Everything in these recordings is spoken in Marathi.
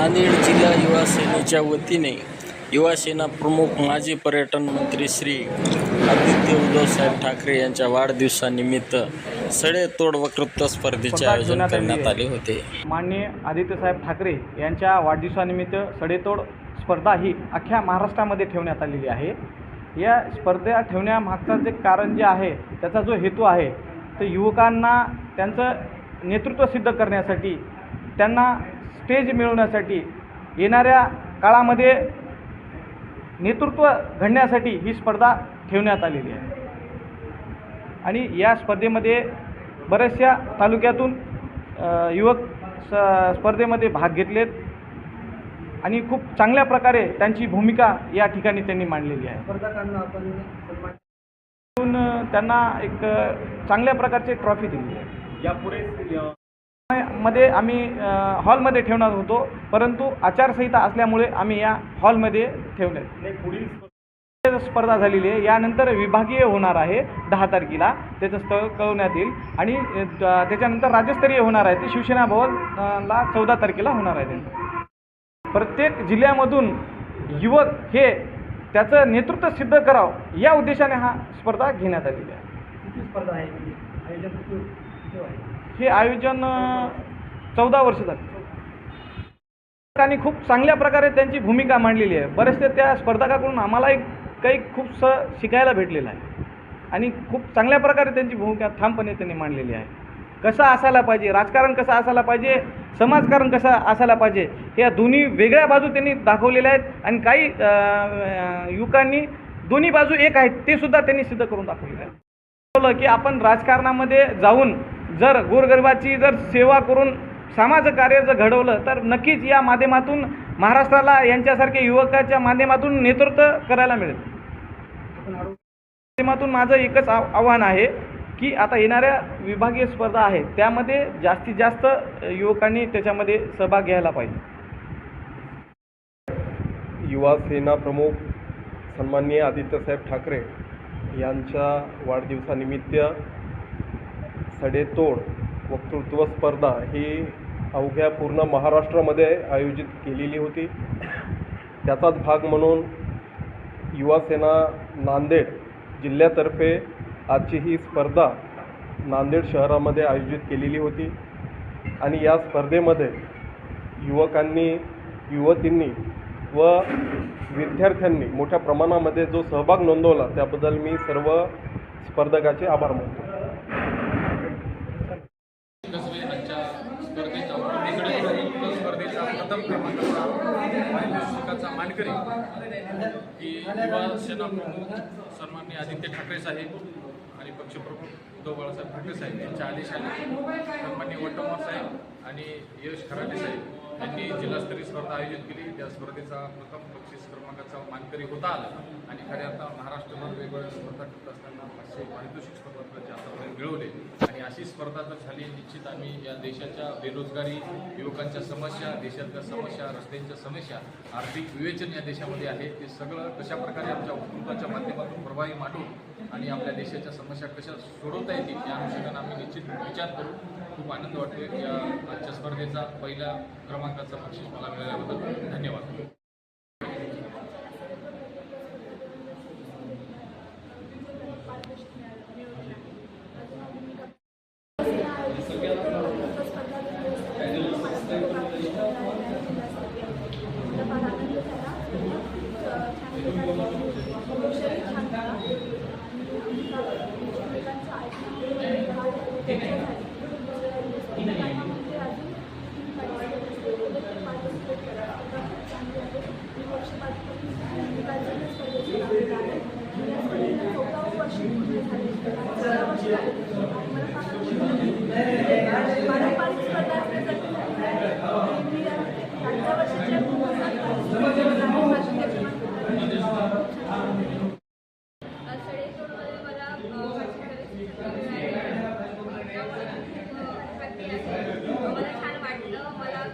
नांदेड जिल्हा युवा सेनेच्या वतीने युवा सेना प्रमुख माजी पर्यटन मंत्री श्री आदित्य उद्धवसाहेब ठाकरे यांच्या वाढदिवसानिमित्त सडेतोड वक्तृत्व स्पर्धेचे आयोजन करण्यात आले होते. माननीय आदित्यसाहेब ठाकरे यांच्या वाढदिवसानिमित्त सडेतोड स्पर्धा ही अख्ख्या महाराष्ट्रामध्ये ठेवण्यात आलेली आहे. या स्पर्धा ठेवण्यामागचं जे कारण जे आहे, त्याचा जो हेतू आहे, तर युवकांना त्यांचं नेतृत्व सिद्ध करण्यासाठी, त्यांना स्टेज मिळवण्यासाठी, येणाऱ्या काळामध्ये नेतृत्व घडण्यासाठी ही स्पर्धा ठेवण्यात आलेली आहे. आणि या स्पर्धेमध्ये बऱ्याचशा तालुक्यातून युवक स्पर्धेमध्ये भाग घेतलेत आणि खूप चांगल्या प्रकारे त्यांची भूमिका या ठिकाणी त्यांनी मांडलेली आहे. स्पर्धकांना आपण त्यांना एक चांगल्या प्रकारची ट्रॉफी दिली आहे. यापुढे मध्ये आम्ही हॉलमध्ये ठेवणार होतो, परंतु आचारसंहिता असल्यामुळे आम्ही या हॉलमध्ये ठेवले. पुढील स्पर्धा झालेली आहे. यानंतर विभागीय होणार आहे 10 तारखेला, त्याचं स्थळ कळवण्यात येईल. आणि त्याच्यानंतर राज्यस्तरीय होणार आहे, ते शिवसेना भवनला 14 तारखेला होणार आहे. प्रत्येक जिल्ह्यामधून युवक हे त्याचं नेतृत्व सिद्ध करावं या उद्देशाने हा स्पर्धा घेण्यात आलेली आहे. किती स्पर्धा आहे? हे आयोजन 14 वर्ष झाले आणि खूप चांगल्या प्रकारे त्यांची भूमिका मांडलेली आहे. बरेचसे त्या स्पर्धकाकडून आम्हाला काही खूप शिकायला भेटलेलं आहे आणि खूप चांगल्या प्रकारे त्यांची भूमिका ठामपणे त्यांनी मांडलेली आहे. कसं असायला पाहिजे, राजकारण कसं असायला पाहिजे, समाजकारण कसं असायला पाहिजे, या दोन्ही वेगळ्या बाजू त्यांनी दाखवलेल्या आहेत. आणि काही युवकांनी दोन्ही बाजू एक आहेत ते सुद्धा त्यांनी सिद्ध करून दाखवलेलं आहे. की आपण राजकारणामध्ये जाऊन जर गोरगरिबाची जर सेवा करून समाजकार्य जर घडवलं, तर नक्कीच या माध्यमातून महाराष्ट्राला यांच्यासारख्या युवकाच्या माध्यमातून नेतृत्व करायला मिळेल. माध्यमातून माझं एकच आव्हान आहे की आता येणाऱ्या विभागीय स्पर्धा आहेत, त्यामध्ये जास्तीत जास्त युवकांनी त्याच्यामध्ये सहभाग घ्यायला पाहिजे. युवा सेना प्रमुख सन्माननीय आदित्यसाहेब ठाकरे यांच्या वाढदिवसानिमित्त सडेतोड वक्तृत्व स्पर्धा ही अवघ्या पूर्ण महाराष्ट्रामध्ये आयोजित केलेली होती. त्याचाच भाग म्हणून युवा सेना नांदेड जिल्ह्यातर्फे आजची ही स्पर्धा नांदेड शहरामध्ये आयोजित केलेली होती. आणि या स्पर्धेमध्ये युवकांनी, युवतींनी व विद्यार्थ्यांनी मोठ्या प्रमाणामध्ये जो सहभाग नोंदवला, त्याबद्दल मी सर्व स्पर्धकाचे आभार मानतो. स्पर्धेचा प्रथम क्रमांकाचा पारितोषिकाचा मानकरी की युवा सेना प्रमुख सन्माननीय आदित्य ठाकरे साहेब आणि पक्षप्रमुख उद्धव बाळासाहेब ठाकरे साहेब यांच्या आदेशाने सन्माननीय वटमोर साहेब आणि यश खराटे साहेब यांनी जिल्हास्तरीय स्पर्धा आयोजित केली. त्या स्पर्धेचा प्रथम बक्षीस क्रमांकाचा मानकरी होता आला आणि खऱ्या आता महाराष्ट्रभर वेगवेगळ्या स्पर्धा करत असताना 500 पारितोषिक स्पर्धांचे आतापर्यंत मिळवले. आणि अशी स्पर्धा जर झाली, निश्चित आम्ही या देशाच्या बेरोजगारी, युवकांच्या समस्या, देशातल्या समस्या, रस्त्यांच्या समस्या, आर्थिक विवेचन या देशामध्ये आहे, ते सगळं कशा प्रकारे आमच्या वक्तृत्वाच्या माध्यमातून प्रभावी मांडून आणि आपल्या देशाच्या समस्या कशा सोडवता येतील या अनुषंगाने आम्ही निश्चित विचार करू. खूप आनंद वाटतो की आजच्या स्पर्धेचा पहिल्या क्रमांकाचा बक्षीस मला मिळाल्याबद्दल धन्यवाद.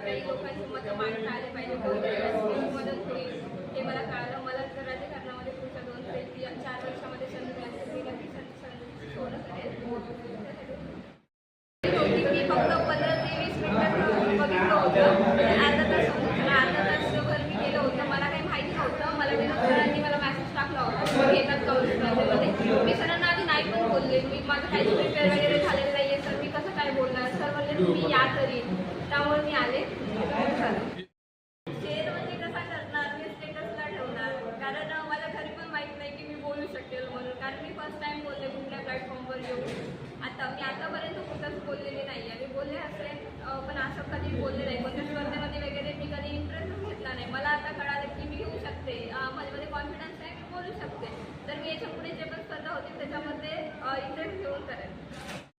काही लोकांची मतं मांडता आले पाहिजे, मदत होईल हे मला कळालं. मला जर राजकारणामध्ये पुढच्या 2 ते 4 वर्षामध्ये संधी मिळाली मी नक्की संधी सोडत करेन. फक्त 15 ते 20 मिनिटात बघितलं होतं, अर्धा तास माझं काही प्रिपेअर वगैरे झालेलं नाही आहे, तर मी कसं काय बोलणार. सर म्हणले तुम्ही या तरी, त्यामुळे मी आले. शेअर म्हणजे कसा करणार, मी स्टेटसला ठेवणार, कारण मला घरी पण माहीत नाही की मी बोलू शकेल म्हणून, कारण मी फर्स्ट टाइम बोलले कुठल्या प्लॅटफॉर्मवर येऊन. मी आतापर्यंत कुठंच बोललेली नाही आहे. मी बोलले असेल पण असं कधी बोलले नाही. कोणत्या स्पर्धेमध्ये वगैरे मी कधी इंटरेस्टच घेतला नाही. मला आता कळालं की मी घेऊ शकते, माझ्यामध्ये कॉन्फिडन्स आहे, मी बोलू शकते. तर मी याच्या पुढे जे पण स्पर्धा होतील त्याच्यामध्ये इंटरेस्ट घेऊन करेन.